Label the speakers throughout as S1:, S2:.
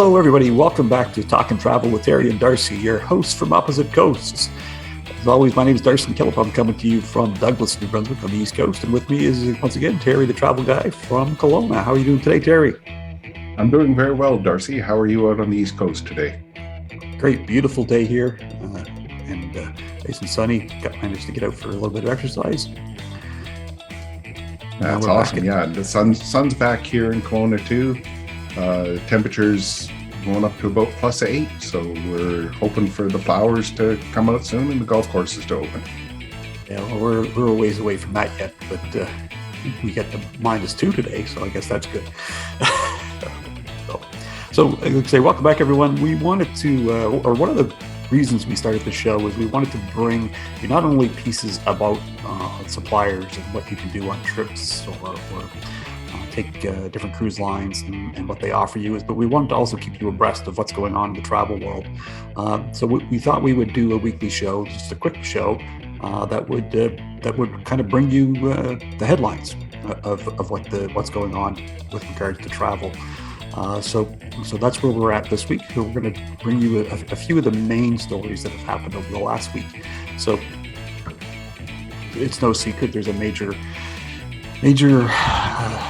S1: Hello, everybody. Welcome back to Talk and Travel with Terry and Darcy, your hosts from opposite coasts. As always, my name is Darcy McKillop. I'm coming to you from Douglas, New Brunswick on the East Coast. And with me is, once again, Terry, the travel guy from Kelowna. How are you doing today, Terry?
S2: I'm doing very well, Darcy. How are you out on the East Coast today?
S1: Great, beautiful day here. And nice and sunny. Managed to get out for a little bit of exercise.
S2: That's awesome. Yeah, the sun's back here in Kelowna too. Temperatures going up to about +8, so we're hoping for the flowers to come out soon and the golf courses to open.
S1: Yeah, well, we're a ways away from that yet, but we get the -2 today, so I guess that's good. So let's say welcome back, everyone. We wanted to, or one of the reasons we started the show was we wanted to bring you not only pieces about suppliers and what you can do on trips or take different cruise lines and what they offer you, but we wanted to also keep you abreast of what's going on in the travel world. So we thought we would do a weekly show, just a quick show that would kind of bring you the headlines of what's going on with regards to travel. So that's where we're at this week. We're going to bring you a few of the main stories that have happened over the last week. So it's no secret there's a major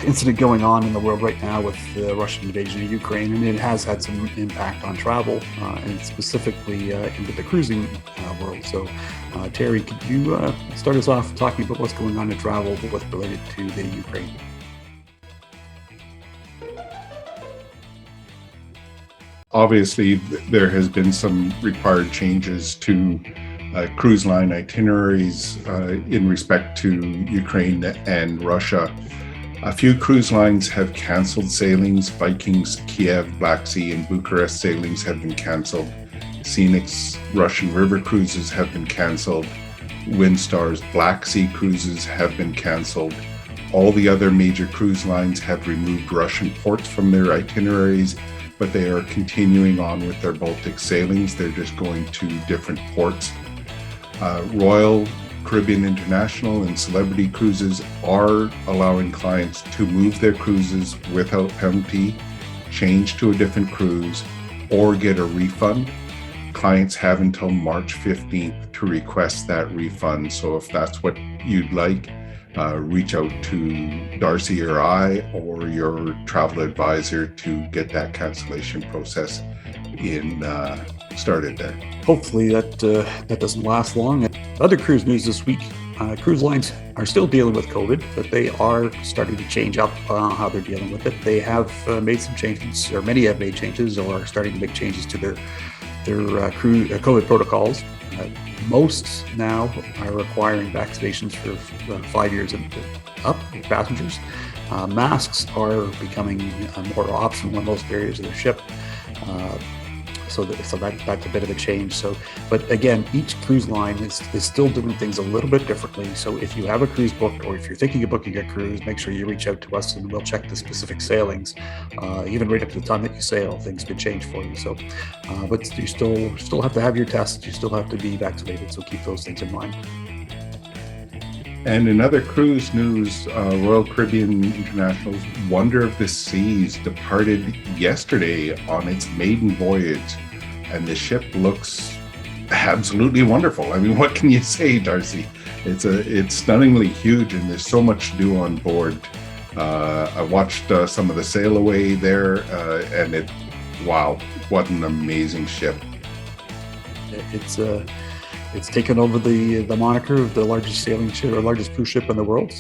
S1: incident going on in the world right now with the Russian invasion of Ukraine, and it has had some impact on travel, and specifically into the cruising world. So, Terry, could you start us off talking about what's going on in travel related to the Ukraine?
S2: Obviously, there has been some required changes to cruise line itineraries in respect to Ukraine and Russia. A few cruise lines have canceled sailings. Viking's Kiev, Black Sea, and Bucharest sailings have been canceled. Scenic's Russian river cruises have been canceled. Windstar's Black Sea cruises have been canceled. All the other major cruise lines have removed Russian ports from their itineraries, but they are continuing on with their Baltic sailings. They're just going to different ports. Royal Caribbean International and Celebrity Cruises are allowing clients to move their cruises without penalty, change to a different cruise, or get a refund. Clients have until March 15th to request that refund. So if that's what you'd like, reach out to Darcy or I or your travel advisor to get that cancellation process started there.
S1: Hopefully that doesn't last long. Other cruise news this week, cruise lines are still dealing with COVID, but they are starting to change up how they're dealing with it. They have made some changes, or many have made changes, or are starting to make changes to their COVID protocols. Most now are requiring vaccinations for 5 years and up passengers. Masks are becoming more optional in most areas of the ship. So that's a bit of a change. But again, each cruise line is still doing things a little bit differently. So if you have a cruise booked, or if you're thinking of booking a cruise, make sure you reach out to us and we'll check the specific sailings. Even right up to the time that you sail, things could change for you. So, but you still have to have your tests. You still have to be vaccinated. So keep those things in mind.
S2: And in other cruise news, Royal Caribbean International's Wonder of the Seas departed yesterday on its maiden voyage, and the ship looks absolutely wonderful. I mean, what can you say, Darcy? It's stunningly huge, and there's so much to do on board. I watched some of the sail away there, and wow, what an amazing ship!
S1: It's taken over the moniker of the largest sailing ship or largest cruise ship in the world.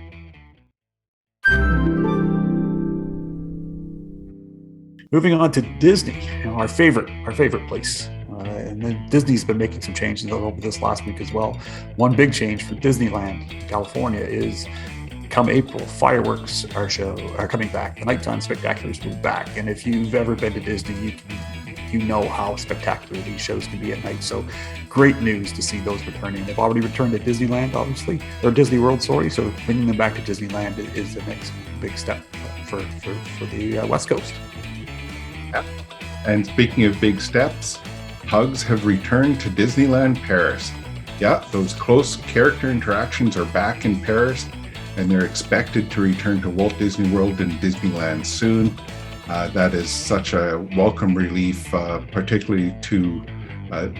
S1: Moving on to Disney, our favorite place. And then Disney's been making some changes over this last week as well. One big change for Disneyland, California, is come April, fireworks are coming back. The nighttime spectaculars will be back. And if you've ever been to Disney, you know how spectacular these shows can be at night. So great news to see those returning. They've already returned to Disneyland, obviously, or Disney World, sorry. So bringing them back to Disneyland is the next big step for the West Coast.
S2: Yeah. And speaking of big steps, Hugs have returned to Disneyland Paris. Yeah, those close character interactions are back in Paris, and they're expected to return to Walt Disney World and Disneyland soon. That is such a welcome relief, particularly to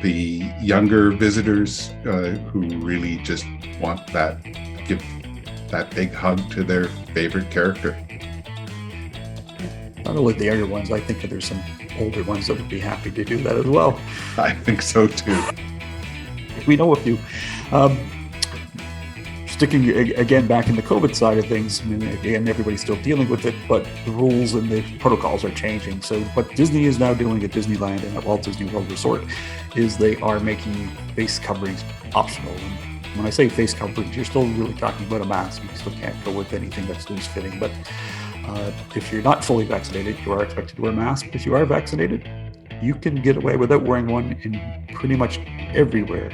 S2: the younger visitors who really just want that, give that big hug to their favorite character.
S1: Not only the younger ones, I think that there's some older ones that would be happy to do that as well.
S2: I think so too.
S1: We know a few. Sticking again back in the COVID side of things, I mean, again, everybody's still dealing with it, but the rules and the protocols are changing. So what Disney is now doing at Disneyland and at Walt Disney World Resort is they are making face coverings optional. And when I say face coverings, you're still really talking about a mask. You still can't go with anything that's loose fitting. But if you're not fully vaccinated, you are expected to wear a mask. If you are vaccinated, you can get away without wearing one in pretty much everywhere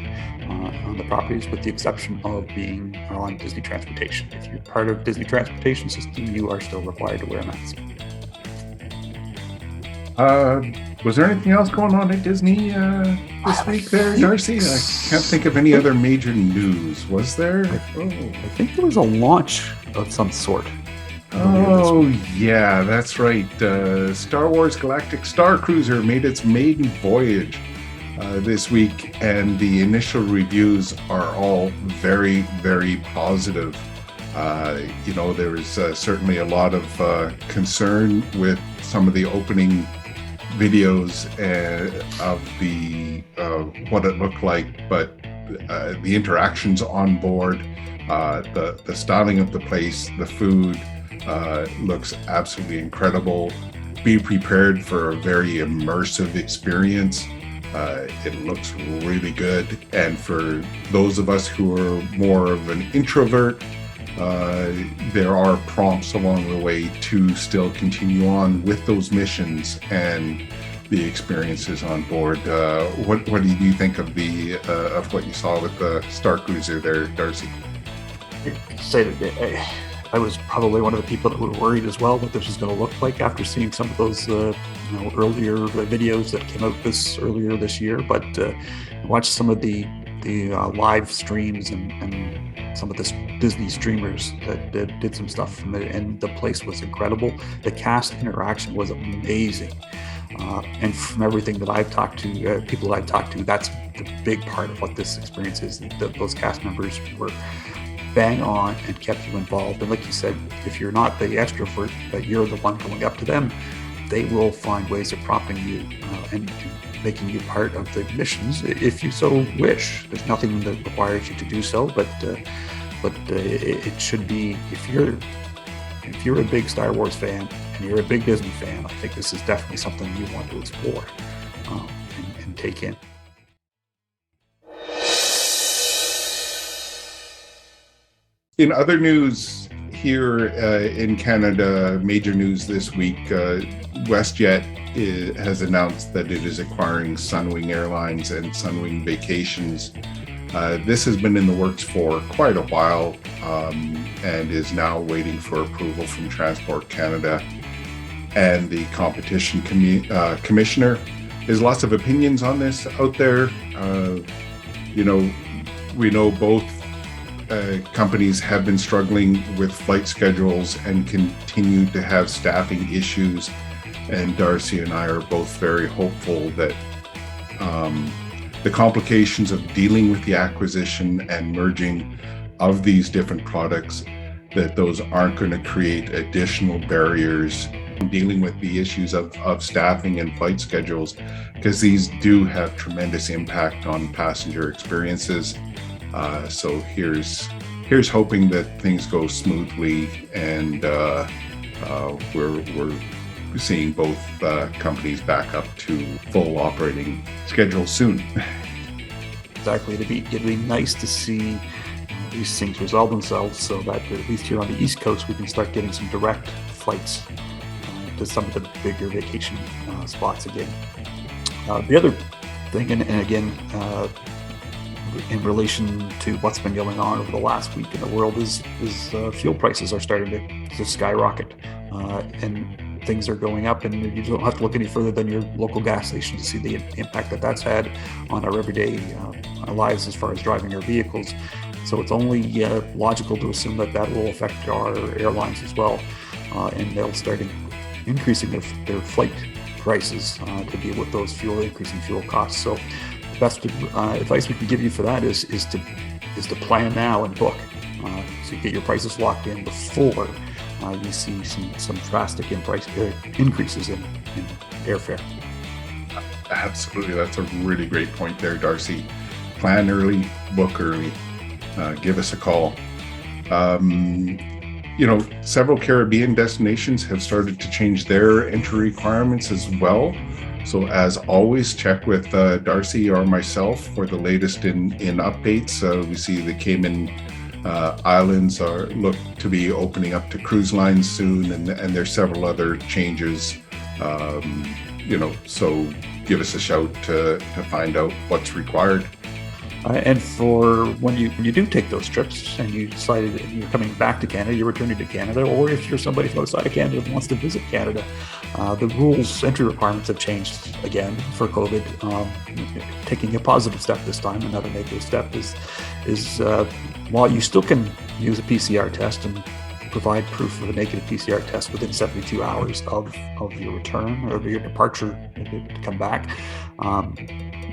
S1: on the properties, with the exception of being on Disney Transportation. If you're part of Disney Transportation system, you are still required to wear a mask.
S2: Was there anything else going on at Disney this week there, Darcy? I can't think of any other major news. Was there?
S1: I think there was a launch of some sort.
S2: Oh, yeah, that's right. Star Wars Galactic Star Cruiser made its maiden voyage this week, and the initial reviews are all very, very positive. There was certainly a lot of concern with some of the opening videos of the what it looked like, but the interactions on board, the styling of the place, the food, looks absolutely incredible. Be prepared for a very immersive experience. It looks really good. And for those of us who are more of an introvert, there are prompts along the way to still continue on with those missions and the experiences on board. What do you think of of what you saw with the Star Cruiser there, Darcy?
S1: I was probably one of the people that were worried as well what this was going to look like after seeing some of those earlier videos that came out earlier this year. But watched some of the live streams and some of the Disney streamers that did some stuff from it, and the place was incredible. The cast interaction was amazing. And from everything that I've talked to, people that I've talked to, that's the big part of what this experience is. Those cast members were bang on and kept you involved. And like you said, if you're not the extrovert, but you're the one going up to them, they will find ways of prompting you and making you part of the missions if you so wish. There's nothing that requires you to do so, but it should be, if you're a big Star Wars fan and you're a big Disney fan, I think this is definitely something you want to explore and take in.
S2: In other news here in Canada, major news this week, WestJet has announced that it is acquiring Sunwing Airlines and Sunwing Vacations. This has been in the works for quite a while and is now waiting for approval from Transport Canada and the Competition Commissioner. There's lots of opinions on this out there. We know both companies have been struggling with flight schedules and continue to have staffing issues. And Darcy and I are both very hopeful that the complications of dealing with the acquisition and merging of these different products, that those aren't going to create additional barriers dealing with the issues of staffing and flight schedules, because these do have tremendous impact on passenger experiences. So here's hoping that things go smoothly, and we're seeing both companies back up to full operating schedule soon.
S1: Exactly. It'd be nice to see these things resolve themselves, so that at least here on the East Coast we can start getting some direct flights to some of the bigger vacation spots again. The other thing, and again, in relation to what's been going on over the last week in the world, is fuel prices are starting to skyrocket, and things are going up, and you don't have to look any further than your local gas station to see the impact that's had on our everyday lives as far as driving our vehicles. So it's only logical to assume that will affect our airlines as well, and they'll start increasing their flight prices to deal with those increasing fuel costs. So the best advice we can give you for that is to plan now and book, so you get your prices locked in before you see some drastic increases in airfare.
S2: Absolutely. That's a really great point there, Darcy. Plan early, book early, give us a call. Several Caribbean destinations have started to change their entry requirements as well. So as always, check with Darcy or myself for the latest in updates. We see the Cayman Islands look to be opening up to cruise lines soon, and there's several other changes. So give us a shout to find out what's required.
S1: And for when you do take those trips and you decided you're coming back to Canada, you're returning to Canada, or if you're somebody from outside of Canada who wants to visit Canada, the entry requirements have changed again for COVID. Taking a positive step this time, another negative step is while you still can use a PCR test and provide proof of a negative PCR test within 72 hours of your return or your departure to come back,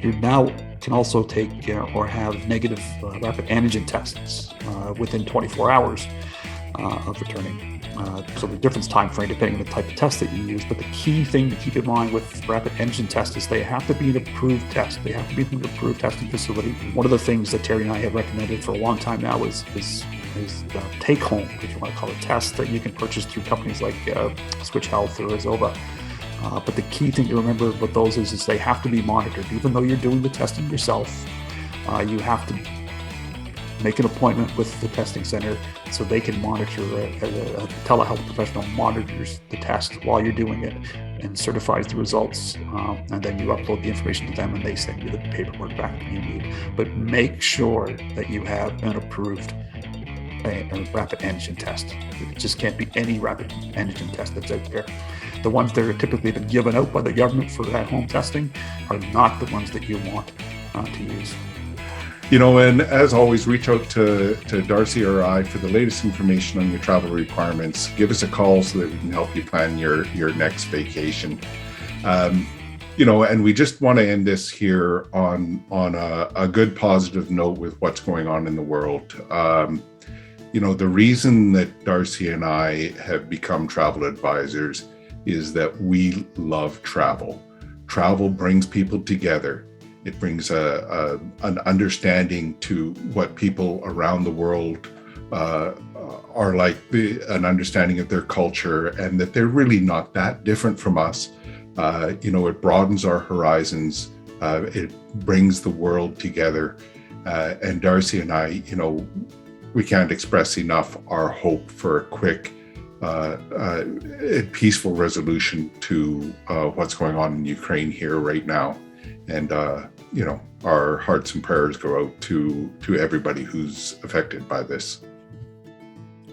S1: you now can also take or have negative rapid antigen tests within 24 hours of returning. So the difference time frame depending on the type of test that you use. But the key thing to keep in mind with rapid antigen tests is they have to be an approved test. They have to be an approved testing facility. One of the things that Terry and I have recommended for a long time now is take home, if you want to call it, tests that you can purchase through companies like Switch Health or Azova. But the key thing to remember with those is they have to be monitored. Even though you're doing the testing yourself, you have to make an appointment with the testing center so they can monitor, a telehealth professional monitors the test while you're doing it and certifies the results. And then you upload the information to them and they send you the paperwork back that you need. But make sure that you have an approved a rapid antigen test. It just can't be any rapid antigen test that's out there. The ones that are typically been given out by the government for at-home testing are not the ones that you want to use.
S2: And as always, reach out to Darcy or I for the latest information on your travel requirements. Give us a call so that we can help you plan your next vacation. And we just want to end this here on a good positive note with what's going on in the world. The reason that Darcy and I have become travel advisors is that we love travel. Travel brings people together. It brings an understanding to what people around the world are like, an understanding of their culture, and that they're really not that different from us. It broadens our horizons. It brings the world together. And Darcy and I, we can't express enough our hope for a quick, peaceful resolution to what's going on in Ukraine here right now. And, our hearts and prayers go out to everybody who's affected by this.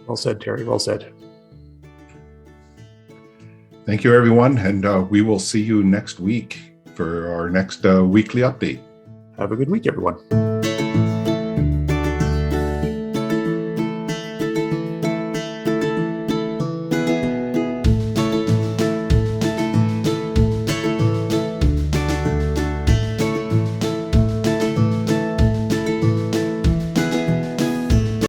S1: Well said, Terry. Well said.
S2: Thank you, everyone. And we will see you next week for our next weekly update.
S1: Have a good week, everyone.